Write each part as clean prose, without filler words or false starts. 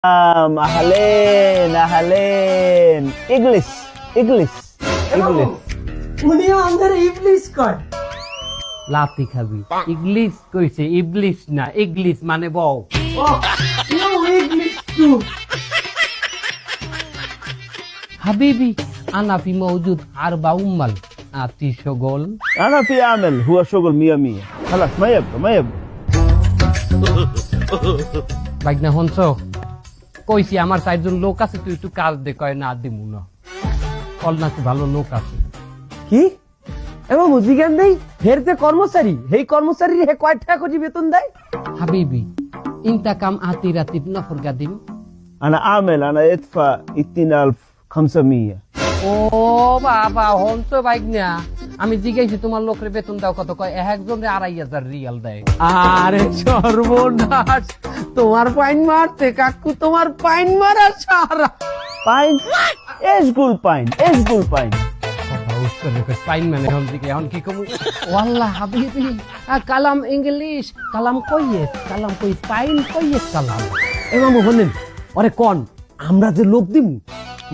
Ahalen, ahalen. English, English, English. উনিও আমাদের ইবলিশ কয়। লাতি খাবি ইংলিশ কইছে ইবলিশ না ইংলিশ মানে বউ ও ইউ ইবলিশ টু। হাবিবি আনা ফি মওজুদ আরবা উম্মাল আতি শগল أنا في أعمل هو شغل 100 خلاص ما يبقى ما يبقى. বাইকনা হনছ কইছি আমার চারজন লোক আছে তুই একটু কাজ দে কয় না দিমু না কল নাকি ভালো লোক আছে কি এমন মুজিগান দেই হের যে কর্মচারী হেই কর্মচারীর হে কয় টাকা করে বেতন দেয়? হাবিবি ইনতা কাম আতি রাতিব নফর গাদিম أنا أعمل أنا أدفع 20500. ও বাবা হনছ বাইকনা আমি জিজ্ঞাসি তোমার লোকের বেতন দাও কত কয় একজন 2500 রিয়াল দেয় আরে সর্বনাশ তোমার পাইন মারতে কাকু তোমার পাইন মারা সারা باين إيش قول باين إيش قول باين. পাইন মানে এখন দিকে এখন কি কমু ওয়াল্লাহ হাবিবি কালাম ইংলিশ কালাম কইয়েস পাইন কইয়েস কালাম এমাম বলেন আরে কোন আমরা যে লোক দিম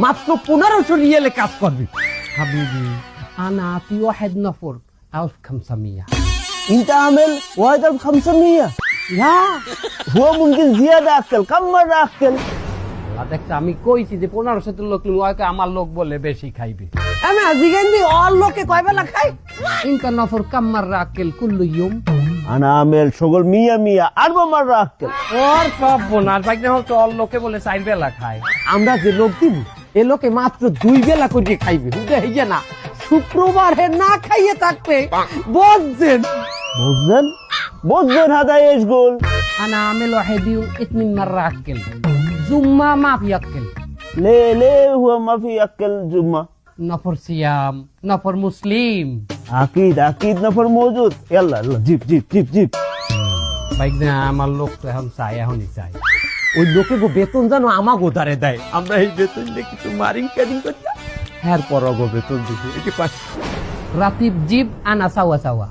মাত্র 1500 রিয়ালে কাজ করবে। হাবিবি আনা আতি ওয়াহিদ নফর আউস 500 أنت عامل 1500. لا هو ممكن زيادة أكل كم مرة أكل. দেখছ আমি কইছি যে 1500 লোক নিব আমার লোক বলে বেশি খাইবে আমি আজিগান দি অল লোকে কয় বেলা খাই ইনকা নফর কাম্মার রাকেল কুল্লু ইয়ুম أنا عامل شغل 100 4 مرة أكل. ওর সব বোনার বাইকনা হচ্ছে অল লোকে বলে 4 বেলা খায় আমরা যে লোক দিব এ লোকে মাত্র 2 বেলা করে খাইবে বুঝতে হইছে না শুক্রবার হে না খাইয়ে থাকবে বুঝছেন بوزن هذا إيش قول. انا عامل واحد يوم 2 مرة اكل جمعة ما بياكل ليه هو ما في أكل جمعة. نفر صيام نفر مسلم أكيد نفر موجود. يلا جيب. বাইকনা আমার লোক তো এখন চাই এখনই চাই ওই লোকে গো বেতন জানো আমাকে ওধারে দেয় আমরা এই বেতন দিয়ে কিছু মারিং ক্যারিং করতে হ্যাঁ পর গো বেতন দিছি এটি পাস রাতিব জিব আনা সাওয়া সাওয়া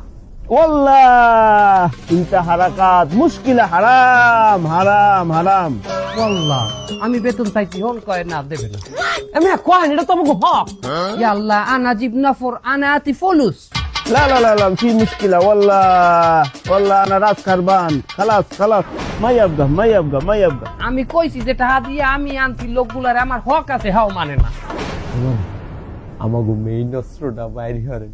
والله انت حركات مشكلة حرام. ওয়াল্লাহ আমি বেতন চাইছি হন কয় না দেবে না আমি কয় এটা তো আমাকে হক ইয়াল্লাহ আনা জিব নফর আনা আতি ফুলুস لا في مشكلة والله أنا راس خربان. خلاص ما يبقى. আমি কইছি যে টাকা দিয়ে আমি আনছি লোকগুলার আমার হক আছে হাও মানে না আমাকে মেইন অস্ত্রটা বাইরে হরে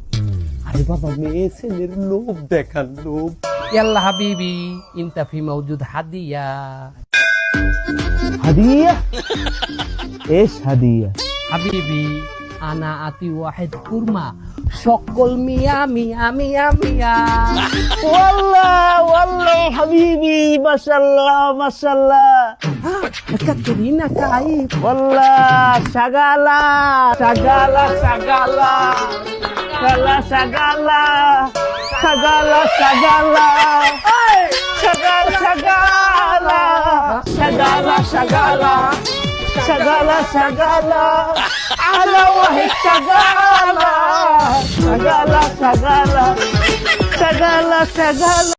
আরে বাবা মেয়ে ছেলের লোভ দেখান লোভ ইয়াল্লাহ হাবিবি ইনতা ফি মাওজুদ হাদিয়া هدية إيش هدية. হাবিবি আনা আতি ওয়াহিদ কুরমা সকল মিয়া والله حبيبي ما شاء الله Katrina kaib والله شغالة على واحد شغالة